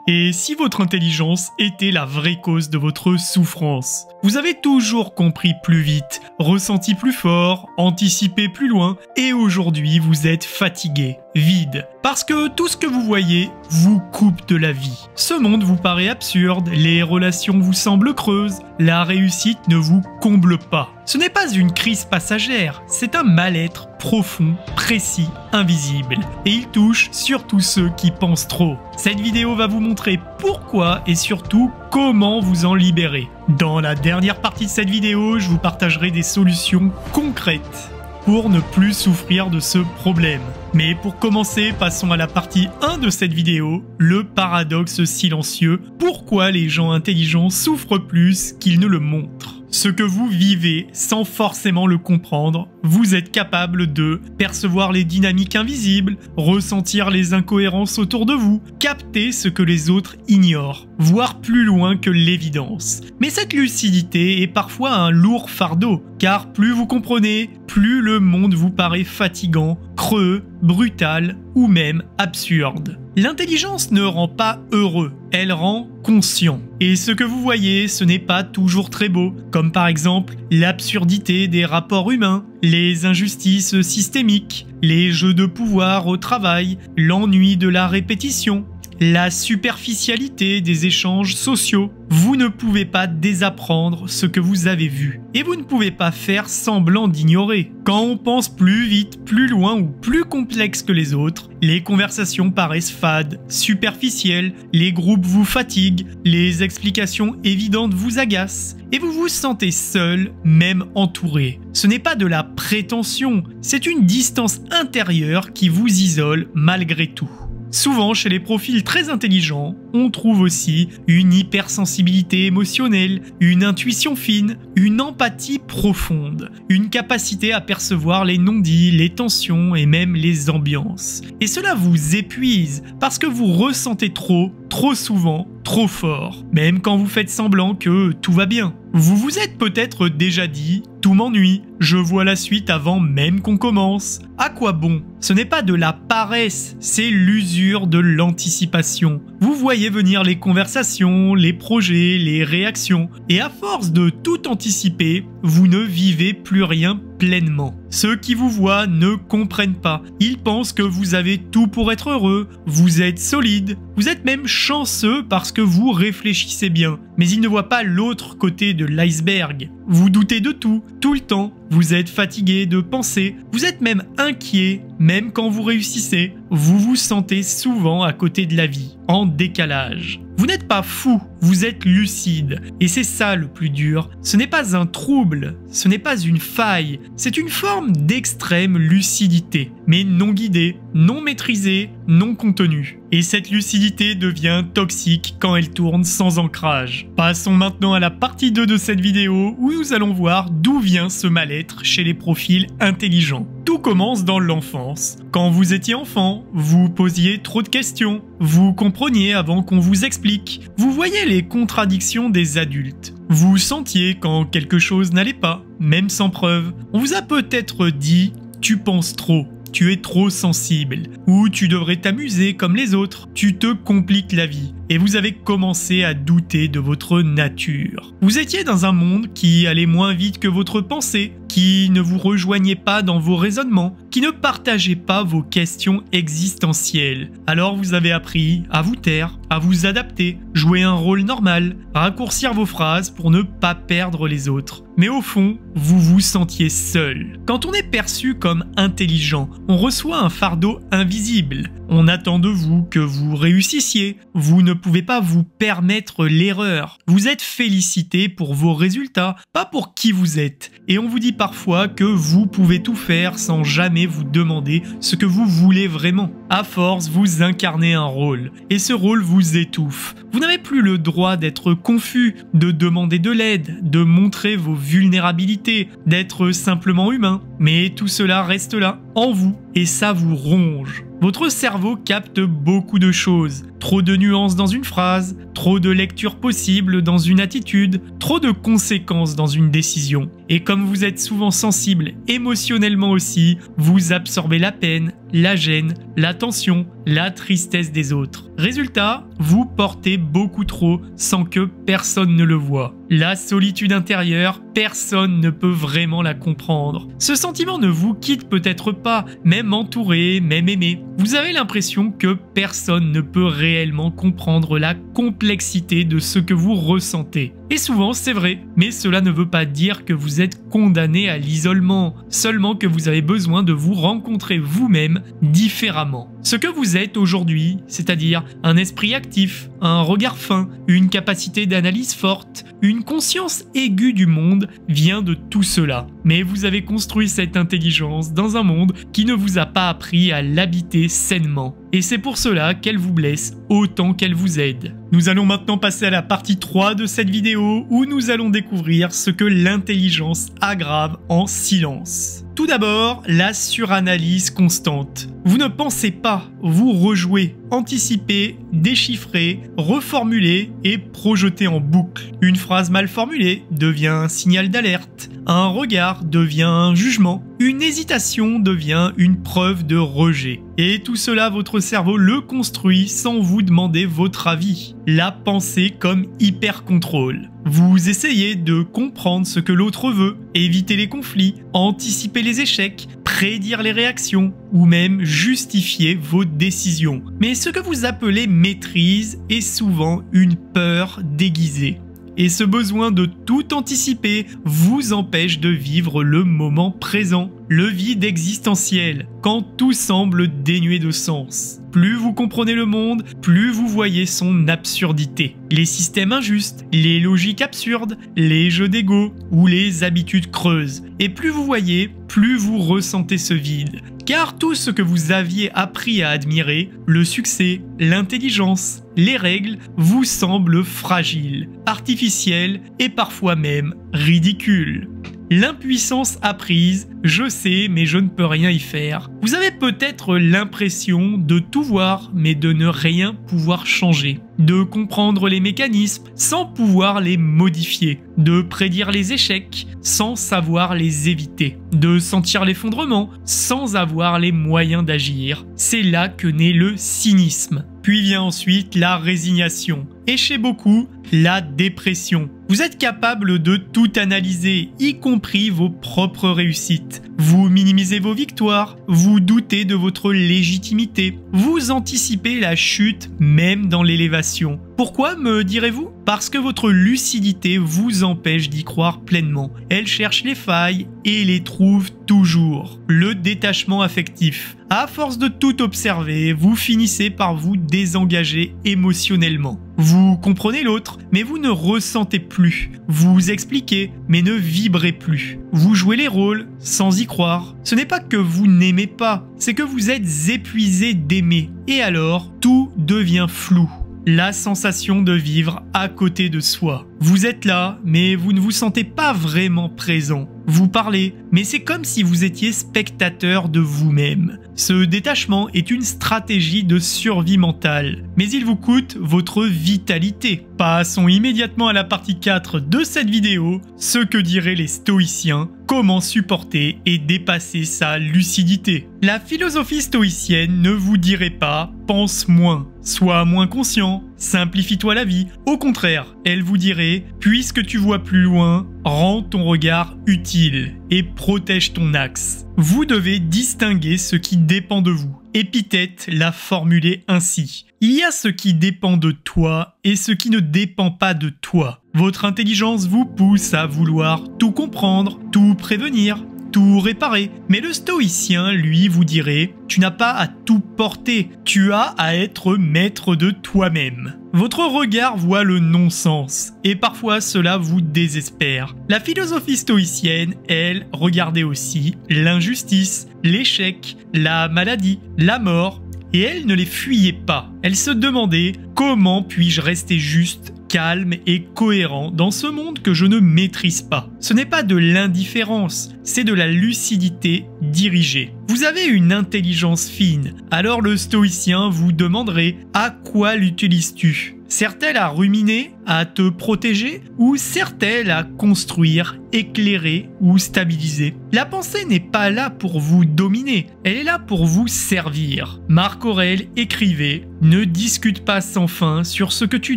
Et si votre intelligence était la vraie cause de votre souffrance? Vous avez toujours compris plus vite, ressenti plus fort, anticipé plus loin, et aujourd'hui vous êtes fatigué, vide, parce que tout ce que vous voyez vous coupe de la vie. Ce monde vous paraît absurde, les relations vous semblent creuses, la réussite ne vous comble pas. Ce n'est pas une crise passagère, c'est un mal-être profond, précis, invisible. Et il touche surtout ceux qui pensent trop. Cette vidéo va vous montrer pourquoi et surtout comment vous en libérer. Dans la dernière partie de cette vidéo, je vous partagerai des solutions concrètes pour ne plus souffrir de ce problème. Mais pour commencer, passons à la partie 1 de cette vidéo, le paradoxe silencieux. Pourquoi les gens intelligents souffrent plus qu'ils ne le montrent? Ce que vous vivez sans forcément le comprendre, vous êtes capable de percevoir les dynamiques invisibles, ressentir les incohérences autour de vous, capter ce que les autres ignorent, voir plus loin que l'évidence. Mais cette lucidité est parfois un lourd fardeau, car plus vous comprenez, plus le monde vous paraît fatigant, creux, brutal ou même absurde. L'intelligence ne rend pas heureux, elle rend conscient. Et ce que vous voyez, ce n'est pas toujours très beau, comme par exemple l'absurdité des rapports humains, les injustices systémiques, les jeux de pouvoir au travail, l'ennui de la répétition, la superficialité des échanges sociaux. Vous ne pouvez pas désapprendre ce que vous avez vu. Et vous ne pouvez pas faire semblant d'ignorer. Quand on pense plus vite, plus loin ou plus complexe que les autres, les conversations paraissent fades, superficielles, les groupes vous fatiguent, les explications évidentes vous agacent, et vous vous sentez seul, même entouré. Ce n'est pas de la prétention, c'est une distance intérieure qui vous isole malgré tout. Souvent, chez les profils très intelligents, on trouve aussi une hypersensibilité émotionnelle, une intuition fine, une empathie profonde, une capacité à percevoir les non-dits, les tensions et même les ambiances. Et cela vous épuise parce que vous ressentez trop souvent, trop fort, même quand vous faites semblant que tout va bien. Vous vous êtes peut-être déjà dit « tout m'ennuie, je vois la suite avant même qu'on commence ». À quoi bon? Ce n'est pas de la paresse, c'est l'usure de l'anticipation. Vous voyez venir les conversations, les projets, les réactions, et à force de tout anticiper, vous ne vivez plus rien pleinement. Ceux qui vous voient ne comprennent pas. Ils pensent que vous avez tout pour être heureux, vous êtes solide, vous êtes même chanceux parce que vous réfléchissez bien. Mais ils ne voient pas l'autre côté de l'iceberg. Vous doutez de tout le temps. Vous êtes fatigué de penser, vous êtes même inquiet, même quand vous réussissez. Vous vous sentez souvent à côté de la vie, en décalage. Vous n'êtes pas fou, vous êtes lucide. Et c'est ça le plus dur. Ce n'est pas un trouble, ce n'est pas une faille, c'est une forme d'extrême lucidité, mais non guidée, non maîtrisée, non contenue. Et cette lucidité devient toxique quand elle tourne sans ancrage. Passons maintenant à la partie 2 de cette vidéo où nous allons voir d'où vient ce mal-être chez les profils intelligents. Tout commence dans l'enfance. Quand vous étiez enfant, vous posiez trop de questions, vous compreniez avant qu'on vous explique, vous voyez les contradictions des adultes. Vous sentiez quand quelque chose n'allait pas, même sans preuve. On vous a peut-être dit « tu penses trop ». Tu es trop sensible, ou tu devrais t'amuser comme les autres, tu te compliques la vie, et vous avez commencé à douter de votre nature. Vous étiez dans un monde qui allait moins vite que votre pensée, qui ne vous rejoignait pas dans vos raisonnements, qui ne partageait pas vos questions existentielles. Alors vous avez appris à vous taire, à vous adapter, jouer un rôle normal, raccourcir vos phrases pour ne pas perdre les autres. Mais au fond, vous vous sentiez seul. Quand on est perçu comme intelligent, on reçoit un fardeau invisible. On attend de vous que vous réussissiez. Vous ne pouvez pas vous permettre l'erreur. Vous êtes félicité pour vos résultats, pas pour qui vous êtes. Et on vous dit parfois que vous pouvez tout faire sans jamais vous demander ce que vous voulez vraiment. À force, vous incarnez un rôle. Et ce rôle vous étouffe. Vous n'avez plus le droit d'être confus, de demander de l'aide, de montrer vos vulnérabilités, d'être simplement humain. Mais tout cela reste là, en vous, et ça vous ronge. Votre cerveau capte beaucoup de choses. Trop de nuances dans une phrase, trop de lectures possibles dans une attitude, trop de conséquences dans une décision. Et comme vous êtes souvent sensible émotionnellement aussi, vous absorbez la peine, la gêne, la tension, la tristesse des autres. Résultat, vous portez beaucoup trop sans que personne ne le voit. La solitude intérieure, personne ne peut vraiment la comprendre. Ce sentiment ne vous quitte peut-être pas, même entouré, même aimé. Vous avez l'impression que personne ne peut réellement comprendre la complexité de ce que vous ressentez. Et souvent c'est vrai, mais cela ne veut pas dire que vous êtes condamné à l'isolement, seulement que vous avez besoin de vous rencontrer vous-même différemment. Ce que vous êtes aujourd'hui, c'est-à-dire un esprit actif, un regard fin, une capacité d'analyse forte, une conscience aiguë du monde, vient de tout cela. Mais vous avez construit cette intelligence dans un monde qui ne vous a pas appris à l'habiter sainement. Et c'est pour cela qu'elle vous blesse autant qu'elle vous aide. Nous allons maintenant passer à la partie 3 de cette vidéo où nous allons découvrir ce que l'intelligence aggrave en silence. Tout d'abord, la suranalyse constante. Vous ne pensez pas, vous rejouez, anticipez, déchiffrez, reformulez et projetez en boucle. Une phrase mal formulée devient un signal d'alerte, un regard devient un jugement, une hésitation devient une preuve de rejet. Et tout cela, votre cerveau le construit sans vous demander votre avis. La pensée comme hyper-contrôle. Vous essayez de comprendre ce que l'autre veut, éviter les conflits, anticiper les échecs, prédire les réactions ou même justifier vos décisions. Mais ce que vous appelez maîtrise est souvent une peur déguisée. Et ce besoin de tout anticiper vous empêche de vivre le moment présent, le vide existentiel, quand tout semble dénué de sens. Plus vous comprenez le monde, plus vous voyez son absurdité. Les systèmes injustes, les logiques absurdes, les jeux d'ego ou les habitudes creuses. Et plus vous voyez, plus vous ressentez ce vide. Car tout ce que vous aviez appris à admirer, le succès, l'intelligence, les règles, vous semblent fragiles, artificielles et parfois même ridicules. L'impuissance apprise, je sais mais je ne peux rien y faire. Vous avez peut-être l'impression de tout voir mais de ne rien pouvoir changer. De comprendre les mécanismes sans pouvoir les modifier. De prédire les échecs sans savoir les éviter. De sentir l'effondrement sans avoir les moyens d'agir. C'est là que naît le cynisme. Puis vient ensuite la résignation. Et chez beaucoup, la dépression. Vous êtes capable de tout analyser, y compris vos propres réussites. Vous minimisez vos victoires, vous doutez de votre légitimité, vous anticipez la chute même dans l'élévation. Pourquoi, me direz-vous? Parce que votre lucidité vous empêche d'y croire pleinement. Elle cherche les failles et les trouve toujours. Le détachement affectif. À force de tout observer, vous finissez par vous désengager émotionnellement. Vous comprenez l'autre, mais vous ne ressentez plus. Vous expliquez, mais ne vibrez plus. Vous jouez les rôles sans y croire. Ce n'est pas que vous n'aimez pas, c'est que vous êtes épuisé d'aimer. Et alors, tout devient flou. La sensation de vivre à côté de soi. Vous êtes là, mais vous ne vous sentez pas vraiment présent. Vous parlez, mais c'est comme si vous étiez spectateur de vous-même. Ce détachement est une stratégie de survie mentale, mais il vous coûte votre vitalité. Passons immédiatement à la partie 4 de cette vidéo, ce que diraient les stoïciens, comment supporter et dépasser sa lucidité. La philosophie stoïcienne ne vous dirait pas « pense moins », sois moins conscient, simplifie-toi la vie. Au contraire, elle vous dirait « puisque tu vois plus loin, rends ton regard utile et protège ton axe ». Vous devez distinguer ce qui dépend de vous. Épithète l'a formulé ainsi. Il y a ce qui dépend de toi et ce qui ne dépend pas de toi. Votre intelligence vous pousse à vouloir tout comprendre, tout prévenir, tout réparer. Mais le stoïcien, lui, vous dirait « tu n'as pas à tout porter, tu as à être maître de toi-même ». Votre regard voit le non-sens, et parfois cela vous désespère. La philosophie stoïcienne, elle, regardait aussi l'injustice, l'échec, la maladie, la mort, et elle ne les fuyait pas. Elle se demandait « comment puis-je rester juste ?» calme et cohérent dans ce monde que je ne maîtrise pas. Ce n'est pas de l'indifférence, c'est de la lucidité dirigée. Vous avez une intelligence fine, alors le stoïcien vous demanderait « à quoi l'utilises-tu » Sert-elle à ruminer, à te protéger ou sert-elle à construire, éclairer ou stabiliser? La pensée n'est pas là pour vous dominer, elle est là pour vous servir. Marc Aurèle écrivait « Ne discute pas sans fin sur ce que tu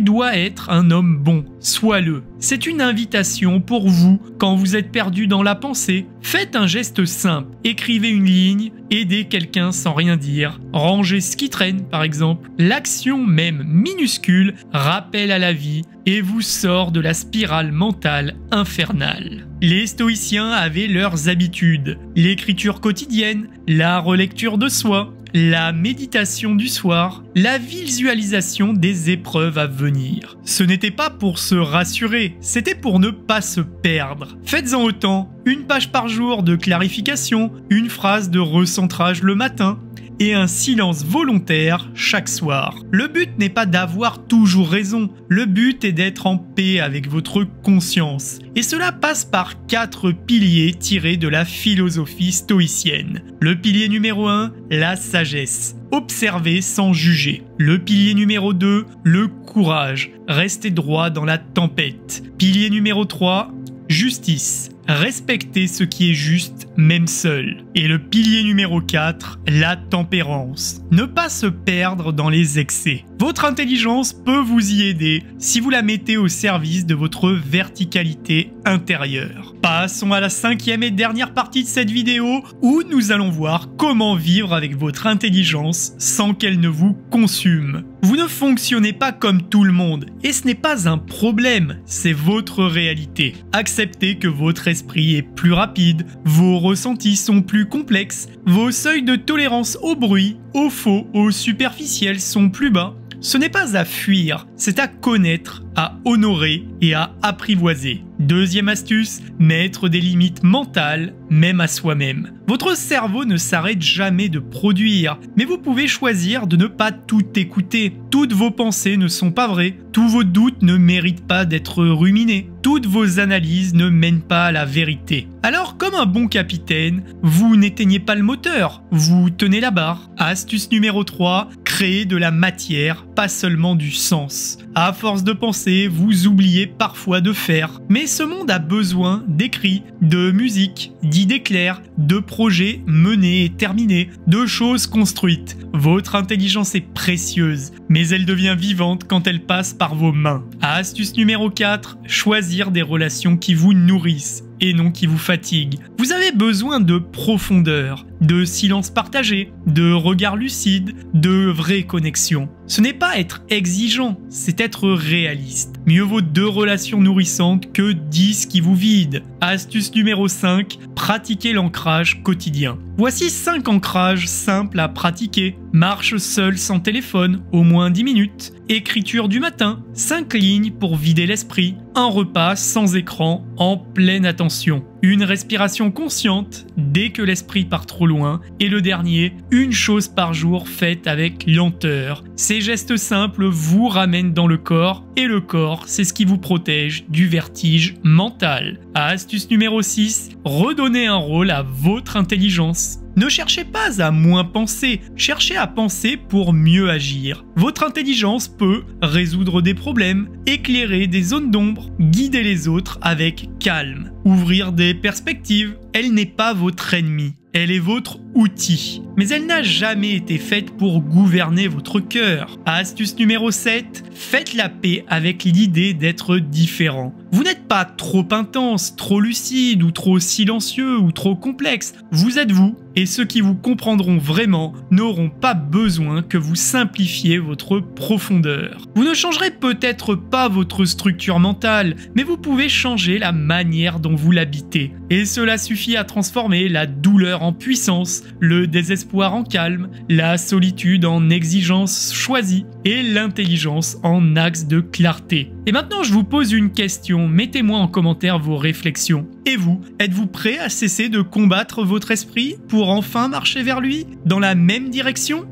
dois être un homme bon, sois-le ». C'est une invitation pour vous quand vous êtes perdu dans la pensée. Faites un geste simple, écrivez une ligne, aidez quelqu'un sans rien dire, rangez ce qui traîne par exemple. L'action même minuscule rappelle à la vie et vous sort de la spirale mentale infernale. Les stoïciens avaient leurs habitudes, l'écriture quotidienne, la relecture de soi, la méditation du soir, la visualisation des épreuves à venir. Ce n'était pas pour se rassurer, c'était pour ne pas se perdre. Faites-en autant, une page par jour de clarification, une phrase de recentrage le matin, et un silence volontaire chaque soir. Le but n'est pas d'avoir toujours raison, le but est d'être en paix avec votre conscience. Et cela passe par 4 piliers tirés de la philosophie stoïcienne. Le pilier numéro 1, la sagesse. Observer sans juger. Le pilier numéro 2, le courage. Rester droit dans la tempête. Pilier numéro 3, justice. Respecter ce qui est juste, même seul. Et le pilier numéro 4, la tempérance. Ne pas se perdre dans les excès. Votre intelligence peut vous y aider si vous la mettez au service de votre verticalité intérieure. Passons à la 5e et dernière partie de cette vidéo où nous allons voir comment vivre avec votre intelligence sans qu'elle ne vous consume. Vous ne fonctionnez pas comme tout le monde et ce n'est pas un problème, c'est votre réalité. Acceptez que votre esprit est plus rapide, vos ressentis sont plus complexes, vos seuils de tolérance au bruit, au faux, au superficiel sont plus bas. Ce n'est pas à fuir, c'est à connaître, à honorer et à apprivoiser. Deuxième astuce, mettre des limites mentales, même à soi-même. Votre cerveau ne s'arrête jamais de produire, mais vous pouvez choisir de ne pas tout écouter. Toutes vos pensées ne sont pas vraies, tous vos doutes ne méritent pas d'être ruminés, toutes vos analyses ne mènent pas à la vérité. Alors, comme un bon capitaine, vous n'éteignez pas le moteur, vous tenez la barre. Astuce numéro 3, créer de la matière, pas seulement du sens. À force de penser, vous oubliez parfois de faire. Mais ce monde a besoin d'écrits, de musique, d'idées claires, de projets menés et terminés, de choses construites. Votre intelligence est précieuse, mais elle devient vivante quand elle passe par vos mains. Astuce numéro 4, choisir des relations qui vous nourrissent et non qui vous fatiguent. Vous avez besoin de profondeur, de silence partagé, de regard lucide, de vraie connexion. Ce n'est pas être exigeant, c'est être réaliste. Mieux vaut 2 relations nourrissantes que 10 qui vous vident. Astuce numéro 5, pratiquer l'ancrage quotidien. Voici 5 ancrages simples à pratiquer. Marche seul sans téléphone, au moins 10 minutes. Écriture du matin, 5 lignes pour vider l'esprit. Un repas sans écran, en pleine attention. Une respiration consciente dès que l'esprit part trop loin. Et le dernier, une chose par jour faite avec lenteur. Ces gestes simples vous ramènent dans le corps et le corps, c'est ce qui vous protège du vertige mental. Astuce numéro 6, redonnez un rôle à votre intelligence. Ne cherchez pas à moins penser, cherchez à penser pour mieux agir. Votre intelligence peut résoudre des problèmes, éclairer des zones d'ombre, guider les autres avec calme, ouvrir des perspectives. Elle n'est pas votre ennemi. Elle est votre outil, mais elle n'a jamais été faite pour gouverner votre cœur. Astuce numéro 7, faites la paix avec l'idée d'être différent. Vous n'êtes pas trop intense, trop lucide ou trop silencieux ou trop complexe. Vous êtes vous, et ceux qui vous comprendront vraiment n'auront pas besoin que vous simplifiez votre profondeur. Vous ne changerez peut-être pas votre structure mentale, mais vous pouvez changer la manière dont vous l'habitez. Et cela suffit à transformer la douleur en puissance, le désespoir en calme, la solitude en exigence choisie et l'intelligence en axe de clarté. Et maintenant, je vous pose une question. Mettez-moi en commentaire vos réflexions. Et vous, êtes-vous prêt à cesser de combattre votre esprit pour enfin marcher vers lui dans la même direction ?